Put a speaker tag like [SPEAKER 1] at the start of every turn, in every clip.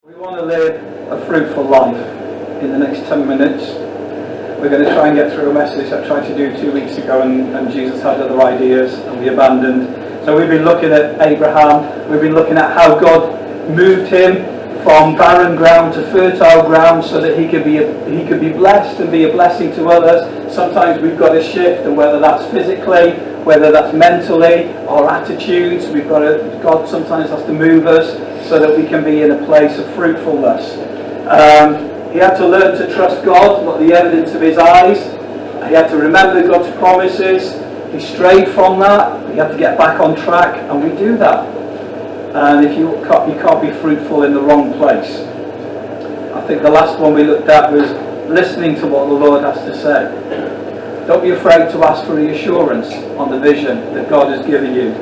[SPEAKER 1] We want to live a fruitful life. In the next 10 minutes, we're going to try and get through a message I tried to do 2 weeks ago, and Jesus had other ideas and we abandoned. So we've been looking at Abraham. We've been looking at how God moved him from barren ground to fertile ground so that he could be blessed and be a blessing to others. Sometimes we've got to shift, and whether that's physically, whether that's mentally, our attitudes, God sometimes has to move us so that we can be in a place of fruitfulness. He had to learn to trust God, not the evidence of his eyes. He had to remember God's promises. He strayed from that. He had to get back on track, and we do that. And if you can't be fruitful in the wrong place. I think the last one we looked at was listening to what the Lord has to say. Don't be afraid to ask for reassurance on the vision that God has given you.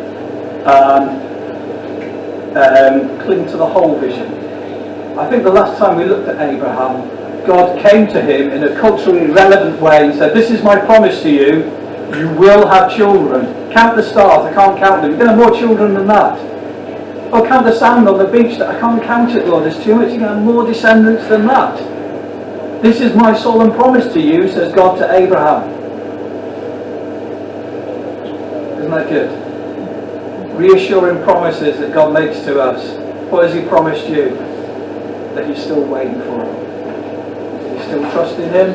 [SPEAKER 1] Cling to the whole vision. I think the last time we looked at Abraham, God came to him in a culturally relevant way and said, "This is my promise to you. You will have children. Count the stars. I can't count them. You're going to have more children than that. Or count the sand on the beach. I can't count it, Lord. There's too much. You're going to have more descendants than that. This is my solemn promise to you," says God to Abraham. Isn't that good? Reassuring promises that God makes to us. What has he promised you? That you're still waiting for him. You're still trusting him.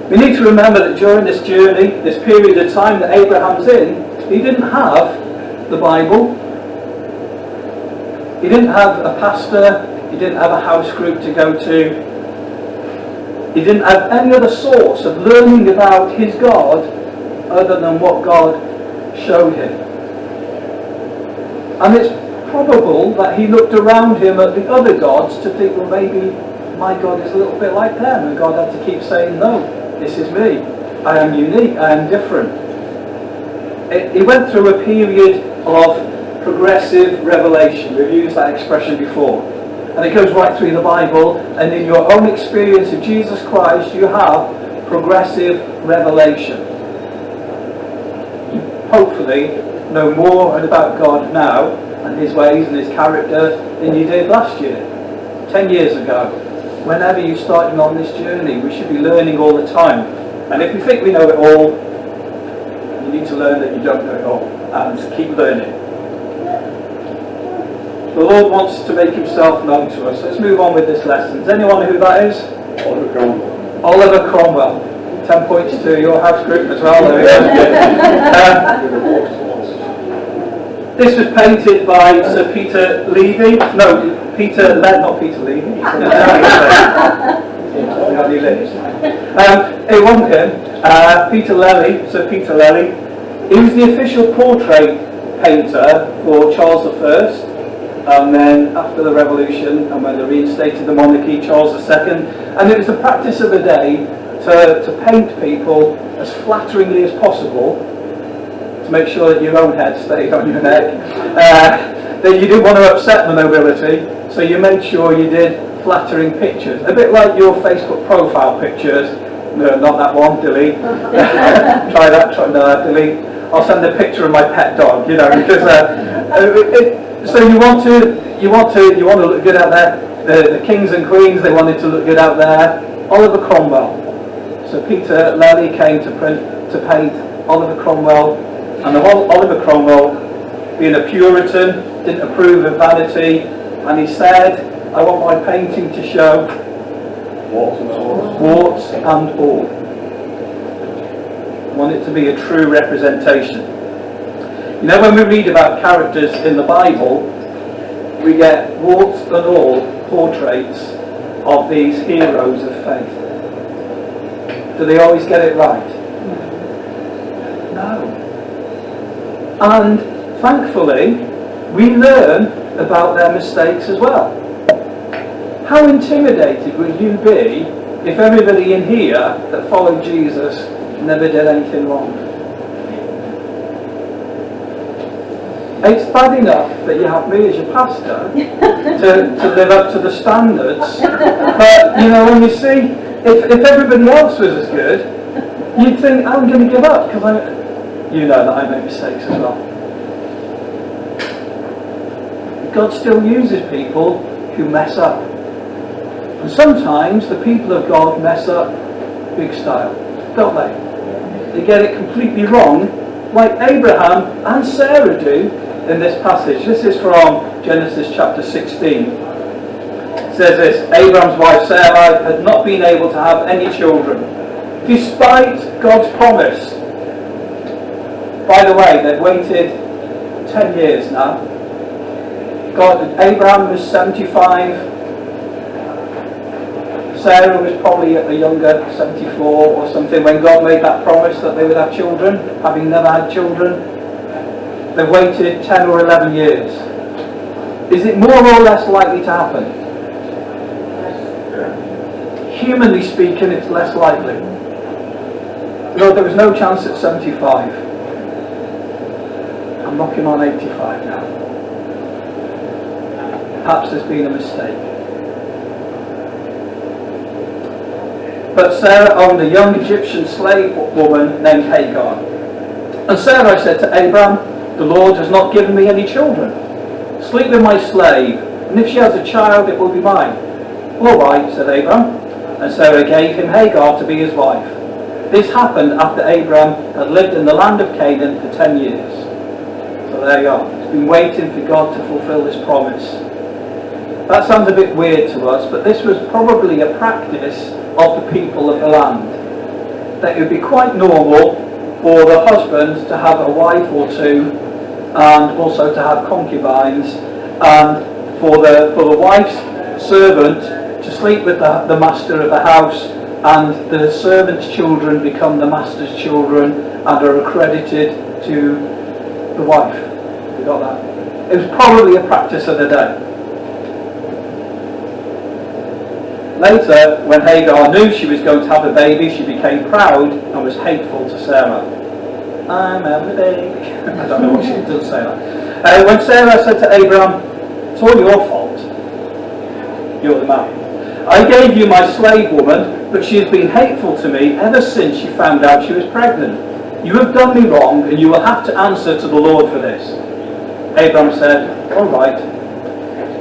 [SPEAKER 1] We need to remember that during this journey, this period of time that Abraham's in, he didn't have the Bible. He didn't have a pastor. He didn't have a house group to go to. He didn't have any other source of learning about his God other than what God showed him. And it's probable that he looked around him at the other gods to think, well, maybe my God is a little bit like them. And God had to keep saying, no, this is me. I am unique. I am different. He went through a period of progressive revelation. We've used that expression before. And it goes right through the Bible. And in your own experience of Jesus Christ, you have progressive revelation. You hopefully know more about God now and his ways and his character than you did last year, 10 years ago. Whenever you're starting on this journey, we should be learning all the time. And if you think we know it all, you need to learn that you don't know it all, and keep learning. The Lord wants to make himself known to us. Let's move on with this lesson. Does anyone know who that is?
[SPEAKER 2] Oliver Cromwell.
[SPEAKER 1] Oliver Cromwell. 10 points to your house group as well. There we go. This was painted by Sir Peter Levy. No, Peter Levy, not Peter Levy. It wasn't him. Peter Lely, Sir Peter Lely. He was the official portrait painter for Charles I. And then after the Revolution, and when they reinstated the monarchy, Charles II. And it was the practice of the day to paint people as flatteringly as possible, to make sure that your own head stayed on your neck. That you didn't want to upset the nobility, so you made sure you did flattering pictures. A bit like your Facebook profile pictures. No, not that one, delete. Try that, delete. I'll send a picture of my pet dog, because so you want to look good out there. The kings and queens, they wanted to look good out there. Oliver Cromwell. So Peter Lely came to paint Oliver Cromwell, and Oliver Cromwell, being a Puritan, didn't approve of vanity, and he said, "I want my painting to show warts and all. I want it to be a true representation." When we read about characters in the Bible, we get warts and all portraits of these heroes of faith. Do they always get it right? No. And thankfully, we learn about their mistakes as well. How intimidated would you be if everybody in here that followed Jesus never did anything wrong? It's bad enough that you have me as your pastor to live up to the standards. But, when you see, if everybody else was as good, you'd think, I'm going to give up, because you know that I make mistakes as well. God still uses people who mess up. And sometimes the people of God mess up big style, don't they? They get it completely wrong, like Abraham and Sarah do in this passage. This is from Genesis chapter 16. It says this: Abraham's wife Sarah had not been able to have any children, despite God's promise. By the way, they've waited 10 years now. Abraham was 75. Sarah was probably a younger, 74 or something, when God made that promise that they would have children, having never had children. They've waited 10 or 11 years. Is it more or less likely to happen? Humanly speaking, it's less likely. No, there was no chance at 75. I'm knocking on 85 now. Perhaps there's been a mistake. But Sarah owned a young Egyptian slave woman named Hagar. And Sarah said to Abraham, "The Lord has not given me any children. Sleep with my slave, and if she has a child, it will be mine." "All right," said Abraham. And Sarah gave him Hagar to be his wife. This happened after Abraham had lived in the land of Canaan for 10 years. So there you are. He's been waiting for God to fulfill this promise. That sounds a bit weird to us, but this was probably a practice of the people of the land. That it would be quite normal for the husband to have a wife or two, and also to have concubines, and for the wife's servant to sleep with the master of the house, and the servant's children become the master's children and are accredited to the wife. You got that? It was probably a practice of the day. Later, when Hagar knew she was going to have a baby, she became proud and was hateful to Sarah. "I'm having a baby." I don't know what she doesn't say that. When Sarah said to Abraham, "It's all your fault. You're the man. I gave you my slave woman, but she has been hateful to me ever since she found out she was pregnant. You have done me wrong, and you will have to answer to the Lord for this." Abraham said, "All right.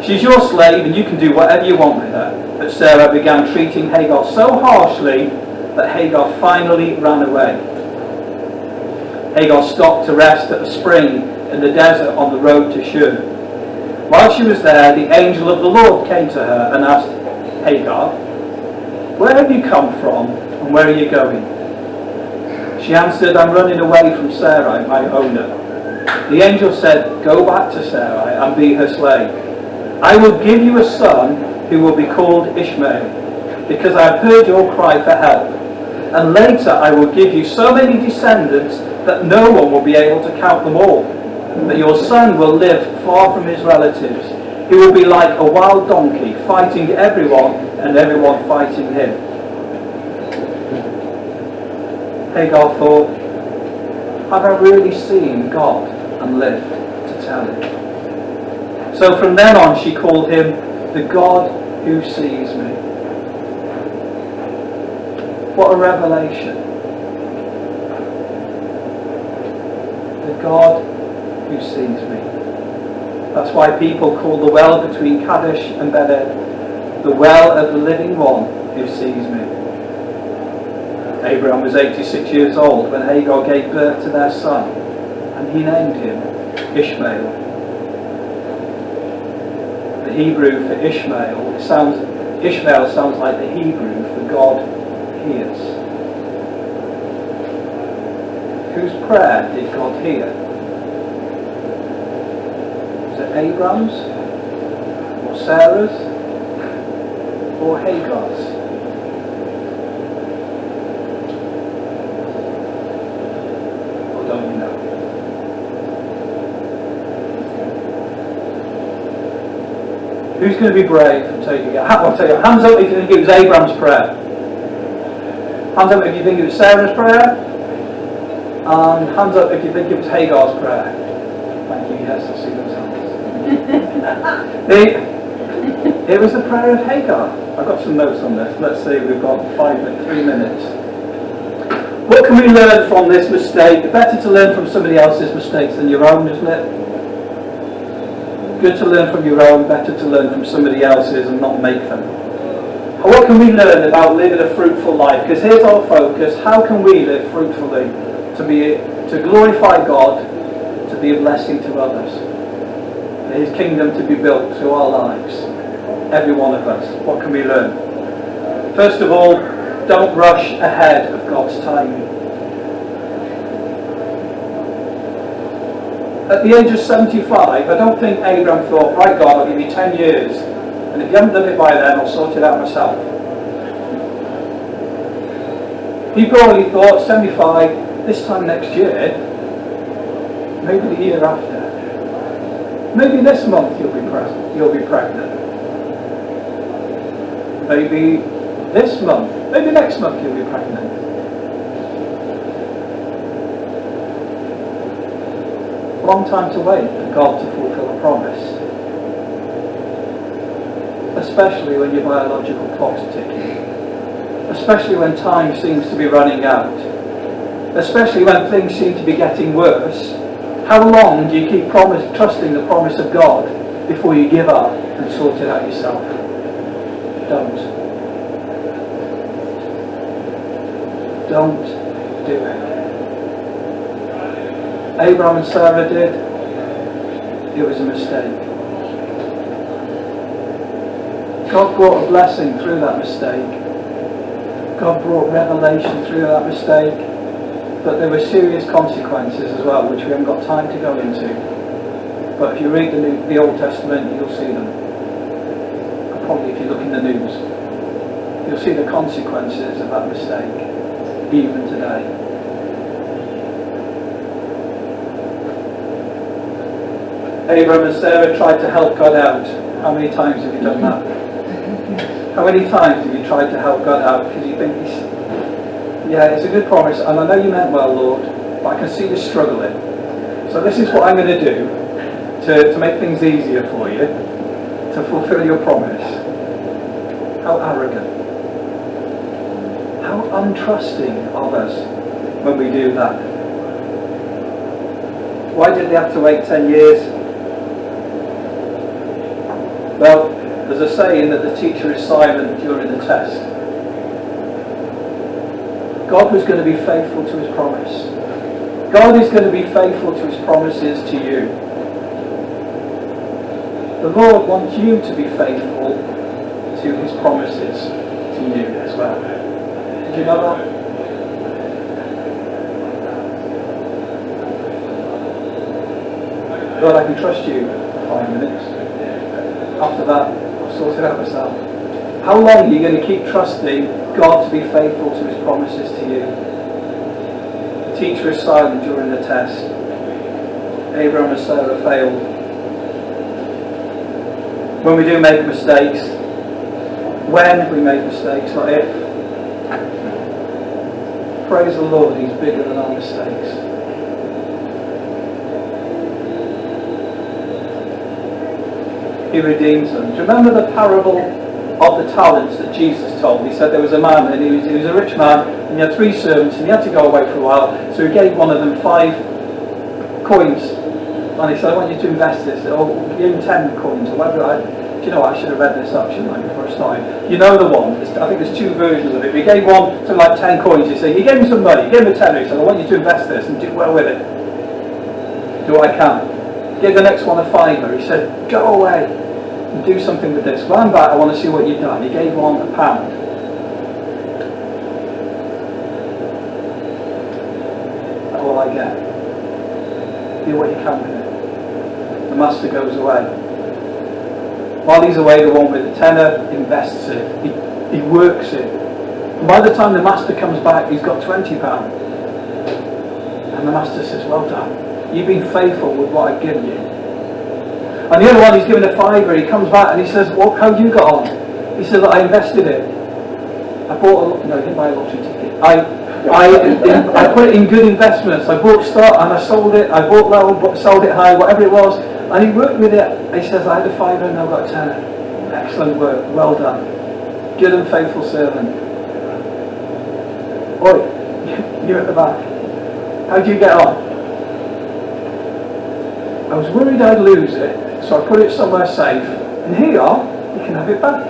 [SPEAKER 1] She's your slave, and you can do whatever you want with her." But Sarah began treating Hagar so harshly that Hagar finally ran away. Hagar stopped to rest at a spring in the desert on the road to Shur. While she was there, the angel of the Lord came to her and asked, "Hagar, where have you come from and where are you going?" She answered, "I'm running away from Sarai, my owner." The angel said, "Go back to Sarai and be her slave. I will give you a son who will be called Ishmael, because I have heard your cry for help. And later I will give you so many descendants that no one will be able to count them all. But your son will live far from his relatives. He will be like a wild donkey, fighting everyone and everyone fighting him." Hagar thought, "Have I really seen God and lived to tell it?" So from then on she called him the God who sees me. What a revelation. The God who sees me. That's why people call the well between Kadesh and Bered the well of the living one who sees me. Abraham was 86 years old when Hagar gave birth to their son, and he named him Ishmael. The Hebrew for Ishmael sounds like the Hebrew for God hears. Whose prayer did God hear? Was it Abraham's, or Sarah's, or Hagar's? Or don't you know? Who's going to be brave and take it? I'll tell you, hands up if you think it was Abraham's prayer. Hands up if you think it was Sarah's prayer. And hands up if you think it was Hagar's prayer. Thank you, yes, I see those hands. It was the prayer of Hagar. I've got some notes on this. Let's see, we've got 3 minutes. What can we learn from this mistake? Better to learn from somebody else's mistakes than your own, isn't it? Good to learn from your own, better to learn from somebody else's and not make them. And what can we learn about living a fruitful life? Because here's our focus. How can we live fruitfully to glorify God, to be a blessing to others, for His kingdom to be built through our lives, every one of us? What can we learn? First of all, don't rush ahead of God's timing. At the age of 75, I don't think Abraham thought, right God, I'll give you 10 years, and if you haven't done it by then, I'll sort it out myself. He probably thought, 75, this time next year, maybe the year after, maybe this month you'll be pregnant. Maybe this month, maybe next month you'll be pregnant. Long time to wait for God to fulfill a promise. Especially when your biological clock's ticking. Especially when time seems to be running out. Especially when things seem to be getting worse. How long do you keep trusting the promise of God before you give up and sort it out yourself? Don't. Don't do it. Abraham and Sarah did. It was a mistake. God brought a blessing through that mistake. God brought revelation through that mistake. But there were serious consequences as well, which we haven't got time to go into. But if you read the Old Testament, you'll see them. And probably if you look in the news, you'll see the consequences of that mistake, even today. Abraham and Sarah tried to help God out. How many times have you done that? How many times have you tried to help God out because you think, yeah, it's a good promise, and I know you meant well, Lord, but I can see you struggling. So this is what I'm going to do to make things easier for you, to fulfill your promise. How arrogant. How untrusting of us when we do that. Why did they have to wait 10 years? Well, there's a saying that the teacher is silent during the test. God was going to be faithful to His promise. God is going to be faithful to His promises to you. The Lord wants you to be faithful to His promises to you as well. Did you know that? God, I can trust you for 5 minutes. After that, I'll sort it out myself. How long are you going to keep trusting God to be faithful to His promises to you? The teacher is silent during the test. Abraham and Sarah failed. When we do make mistakes, when we make mistakes, not if, praise the Lord, He's bigger than our mistakes. He redeems them. Do you remember the parable of the talents that Jesus told? He said there was a man, and he was a rich man, and he had 3 servants, and he had to go away for a while, so he gave one of them 5 coins, and he said, I want you to invest this. Or he gave him 10 coins, or whatever. Do you know what? I should have read this up, shouldn't I, before I started? You know the one. I think there's 2 versions of it. He gave one something like 10 coins. He said, he gave him some money. He gave him a tenner. He said, I want you to invest this and do well with it. Do what I can. He gave the next one a fiver. He said, go away and do something with this. When I'm back, I want to see what you've done. He gave one £1. That's all I get. Do what you can with it. The master goes away. While he's away, the one with the tenner invests it. He works it. And by the time the master comes back, he's got £20. And the master says, well done. You've been faithful with what I've given you. And the other one, he's given a fiver. He comes back and he says, well, how you got on? He says, I invested it. I bought no, he didn't buy a lottery ticket. I put it in good investments. I bought stock and I sold it. I bought low, sold it high, whatever it was. And he worked with it. He says, I had a fiver and I've got a tenner. Excellent work. Well done. Good and faithful servant. Oi, you're at the back. How do you get on? I was worried I'd lose it, so So I put it somewhere safe, and here you are, you can have it back.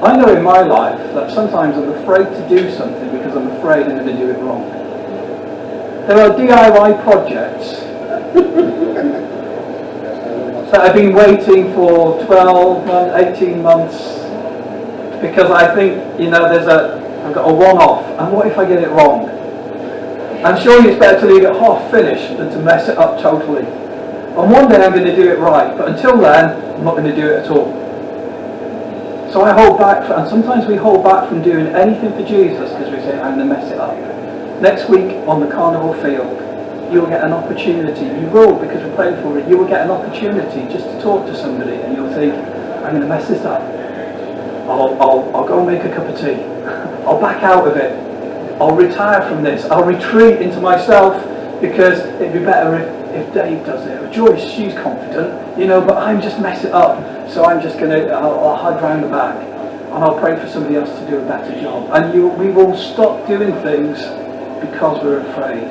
[SPEAKER 1] I know in my life that sometimes I'm afraid to do something because I'm afraid I'm going to do it wrong. There are DIY projects that I've been waiting for 12 months, 18 months, because I think, I've got a one-off, and what if I get it wrong? And surely it's better to leave it half finished than to mess it up totally. And one day I'm going to do it right, but until then, I'm not going to do it at all. So I hold back, and sometimes we hold back from doing anything for Jesus because we say, I'm going to mess it up. Next week on the carnival field, you'll get an opportunity. You will, because we're praying for it. You will get an opportunity just to talk to somebody, and you'll think, I'm going to mess this up. I'll go and make a cup of tea. I'll back out of it. I'll retire from this. I'll retreat into myself, because it'd be better if Dave does it. Or Joyce, she's confident, but I'm just mess it up. So I'm just going to, I'll hide round the back, and I'll pray for somebody else to do a better job. And we will stop doing things because we're afraid.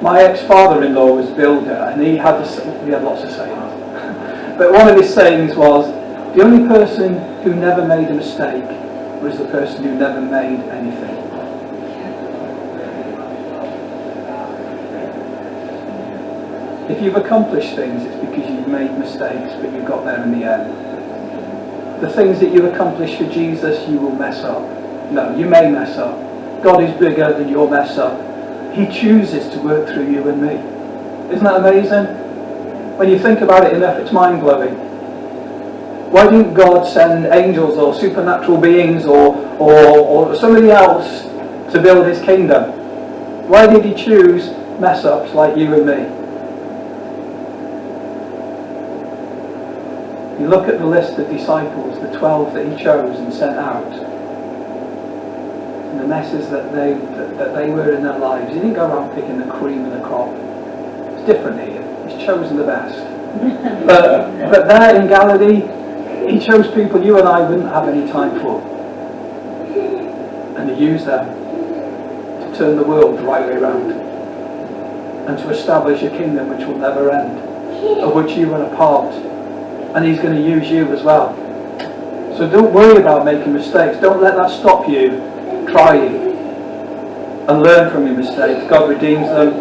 [SPEAKER 1] My ex-father-in-law was a builder, and we had lots of sayings. But one of his sayings was, the only person who never made a mistake was the person who never made anything. If you've accomplished things, it's because you've made mistakes, but you got there in the end. The things that you accomplish for Jesus, you will mess up. No, you may mess up. God is bigger than your mess up. He chooses to work through you and me. Isn't that amazing? When you think about it enough, it's mind-blowing. Why didn't God send angels or supernatural beings or somebody else to build his kingdom? Why did he choose mess-ups like you and me? You look at the list of disciples, the 12 that he chose and sent out, and the messes that they were in their lives. He didn't go around picking the cream of the crop. It's different here. He's chosen the best. But there in Galilee, he chose people you and I wouldn't have any time for. And he used them to turn the world the right way around, and to establish a kingdom which will never end, of which you are a part. And he's going to use you as well. So don't worry about making mistakes. Don't let that stop you trying. And learn from your mistakes. God redeems them.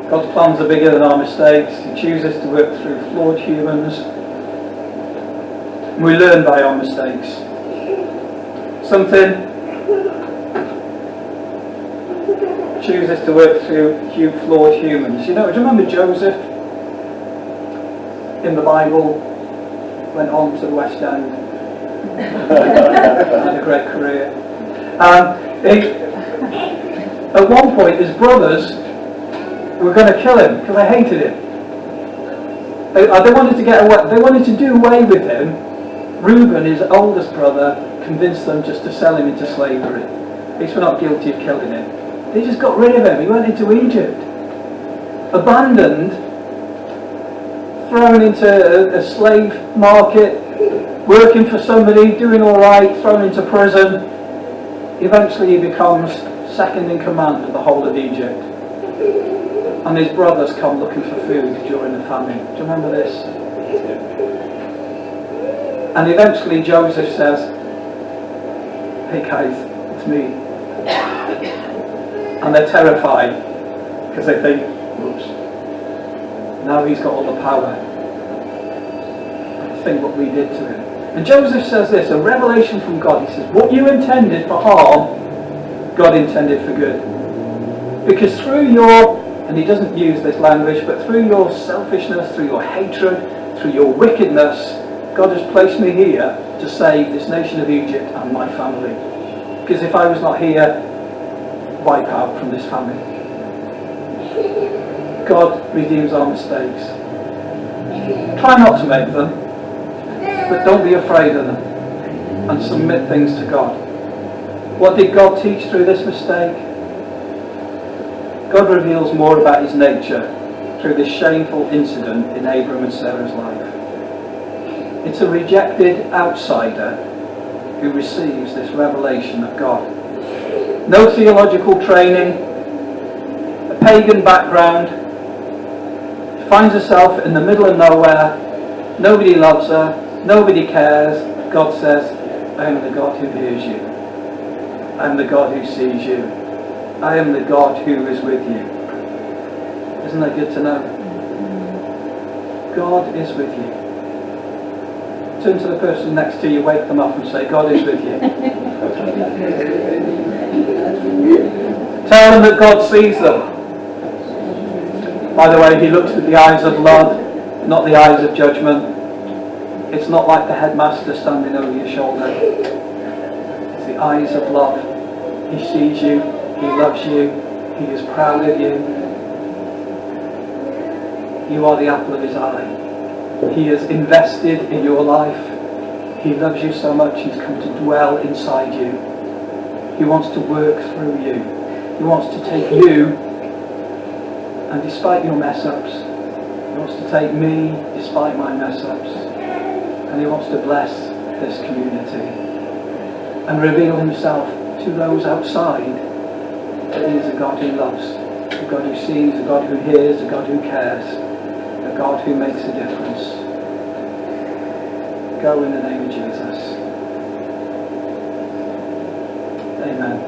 [SPEAKER 1] God's plans are bigger than our mistakes. He chooses to work through flawed humans. We learn by our mistakes. Something chooses to work through flawed humans. Do you remember Joseph? In the Bible, went on to the West End, had a great career. At one point, his brothers were going to kill him because they hated him. They wanted to get away. They wanted to do away with him. Reuben, his oldest brother, convinced them just to sell him into slavery. At least we're not guilty of killing him. They just got rid of him. He went into Egypt, abandoned. Thrown into a slave market, working for somebody, doing all right, thrown into prison. Eventually he becomes second in command of the whole of Egypt. And his brothers come looking for food during the famine. Do you remember this? And eventually Joseph says, hey guys, it's me. And they're terrified because they think, whoops. Now he's got all the power. Think what we did to him. And Joseph says this, a revelation from God. He says, what you intended for harm, God intended for good. Because through your, and he doesn't use this language, but through your selfishness, through your hatred, through your wickedness, God has placed me here to save this nation of Egypt and my family. Because if I was not here, wipe out from this family. God redeems our mistakes. Try not to make them, but don't be afraid of them, and submit things to God. What did God teach through this mistake? God reveals more about his nature through this shameful incident in Abram and Sarah's life. It's a rejected outsider who receives this revelation of God. No theological training, pagan background, finds herself in the middle of nowhere, nobody loves her, nobody cares. God says, I am the God who hears you. I am the God who sees you. I am the God who is with you. Isn't that good to know? God is with you. Turn to the person next to you, wake them up and say, God is with you. Tell them that God sees them. By the way, he looks with the eyes of love, not the eyes of judgment. It's not like the headmaster standing over your shoulder. It's the eyes of love. He sees you, he loves you, he is proud of you. You are the apple of his eye. He has invested in your life. He loves you so much, he's come to dwell inside you. He wants to work through you. He wants to take you, and despite your mess-ups, he wants to take me despite my mess-ups, and he wants to bless this community and reveal himself to those outside that he is a God who loves, a God who sees, a God who hears, a God who cares, a God who makes a difference. Go in the name of Jesus. Amen.